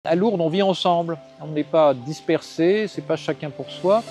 À Lourdes, on vit ensemble. On n'est pas dispersés, c'est pas chacun pour soi.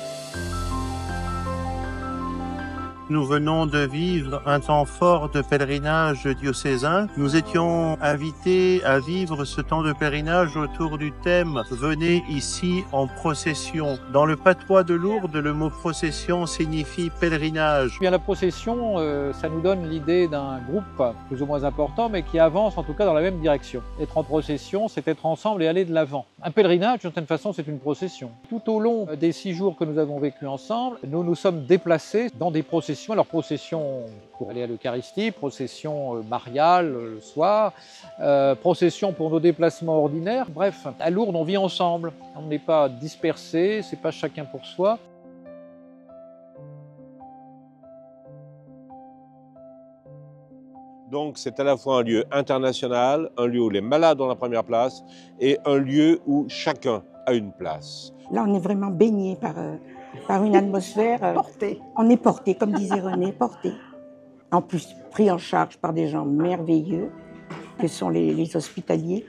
Nous venons de vivre un temps fort de pèlerinage diocésain. Nous étions invités à vivre ce temps de pèlerinage autour du thème « Venez ici en procession ». Dans le patois de Lourdes, le mot « procession » signifie pèlerinage. Bien, la procession, ça nous donne l'idée d'un groupe plus ou moins important, mais qui avance en tout cas dans la même direction. Être en procession, c'est être ensemble et aller de l'avant. Un pèlerinage, d'une certaine façon, c'est une procession. Tout au long des 6 jours que nous avons vécus ensemble, nous nous sommes déplacés dans des processions. Alors procession pour aller à l'Eucharistie, procession mariale le soir, procession pour nos déplacements ordinaires. Bref, à Lourdes, on vit ensemble. On n'est pas dispersés, c'est pas chacun pour soi. Donc c'est à la fois un lieu international, un lieu où les malades ont la première place et un lieu où chacun a une place. Là, on est vraiment baigné par une atmosphère portée. On est porté, comme disait René, porté. En plus, pris en charge par des gens merveilleux que sont les hospitaliers.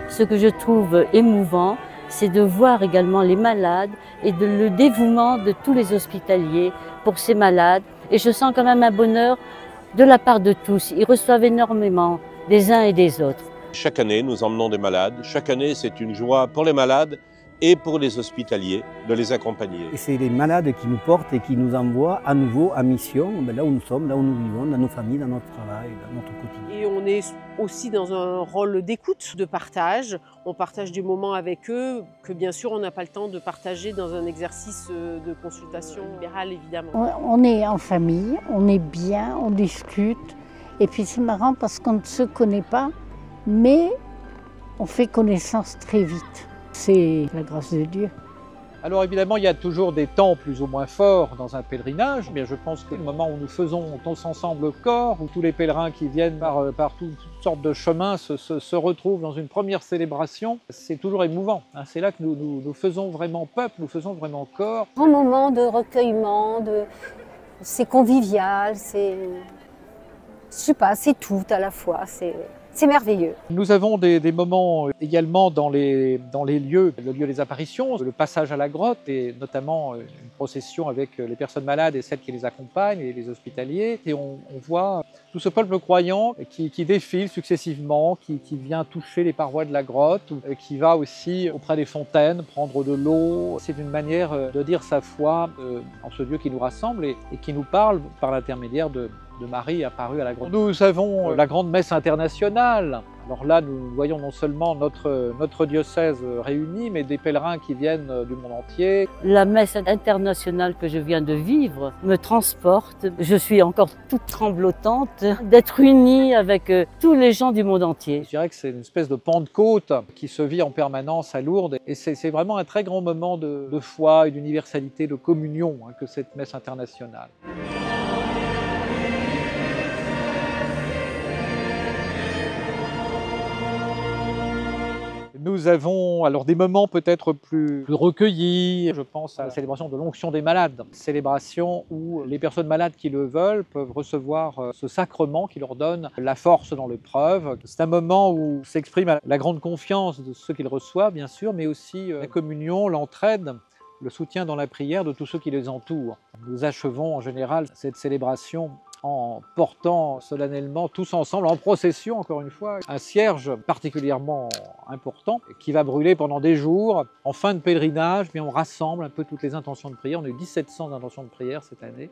Ce que je trouve émouvant, c'est de voir également les malades et le dévouement de tous les hospitaliers pour ces malades. Et je sens quand même un bonheur de la part de tous. Ils reçoivent énormément des uns et des autres. Chaque année, nous emmenons des malades. Chaque année, c'est une joie pour les malades et pour les hospitaliers de les accompagner. Et c'est les malades qui nous portent et qui nous envoient à nouveau en mission, là où nous sommes, là où nous vivons, dans nos familles, dans notre travail, dans notre quotidien. Et on est aussi dans un rôle d'écoute, de partage. On partage des moments avec eux que bien sûr on n'a pas le temps de partager dans un exercice de consultation libérale évidemment. On est en famille, on est bien, on discute. Et puis c'est marrant parce qu'on ne se connaît pas, mais on fait connaissance très vite. C'est la grâce de Dieu. Alors évidemment, il y a toujours des temps plus ou moins forts dans un pèlerinage, mais je pense que le moment où nous faisons tous ensemble le corps, où tous les pèlerins qui viennent par toutes sortes de chemins se retrouvent dans une première célébration, c'est toujours émouvant. C'est là que nous faisons vraiment peuple, nous faisons vraiment corps. Un moment de recueillement, c'est convivial, c'est tout à la fois. C'est merveilleux. Nous avons des moments également dans les lieux, le lieu des apparitions, le passage à la grotte et notamment une procession avec les personnes malades et celles qui les accompagnent et les hospitaliers. Et on voit tout ce peuple croyant qui défile successivement, qui vient toucher les parois de la grotte, qui va aussi auprès des fontaines prendre de l'eau. C'est une manière de dire sa foi en ce Dieu qui nous rassemble et qui nous parle par l'intermédiaire de Marie apparue à la grotte. Nous avons la grande messe internationale. Alors là, nous voyons non seulement notre diocèse réuni, mais des pèlerins qui viennent du monde entier. La messe internationale que je viens de vivre me transporte. Je suis encore toute tremblotante d'être unie avec tous les gens du monde entier. Je dirais que c'est une espèce de Pentecôte qui se vit en permanence à Lourdes. Et c'est vraiment un très grand moment de foi et d'universalité, de communion que cette messe internationale. Nous avons alors des moments peut-être plus recueillis. Je pense à la célébration de l'onction des malades, célébration où les personnes malades qui le veulent peuvent recevoir ce sacrement qui leur donne la force dans l'épreuve. C'est un moment où s'exprime la grande confiance de ceux qui le reçoivent, bien sûr, mais aussi la communion, l'entraide, le soutien dans la prière de tous ceux qui les entourent. Nous achevons en général cette célébration en portant solennellement tous ensemble, en procession encore une fois, un cierge particulièrement important qui va brûler pendant des jours. En fin de pèlerinage, on rassemble un peu toutes les intentions de prière. On a eu 1700 intentions de prière cette année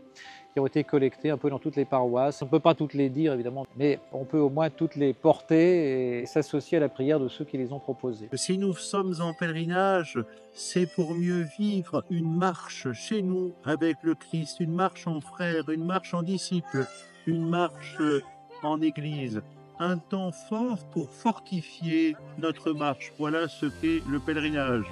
qui ont été collectées un peu dans toutes les paroisses. On ne peut pas toutes les dire évidemment, mais on peut au moins toutes les porter et s'associer à la prière de ceux qui les ont proposées. Si nous sommes en pèlerinage, c'est pour mieux vivre une marche chez nous avec le Christ, une marche en frères, une marche en disciples, une marche en Église. Un temps fort pour fortifier notre marche. Voilà ce qu'est le pèlerinage.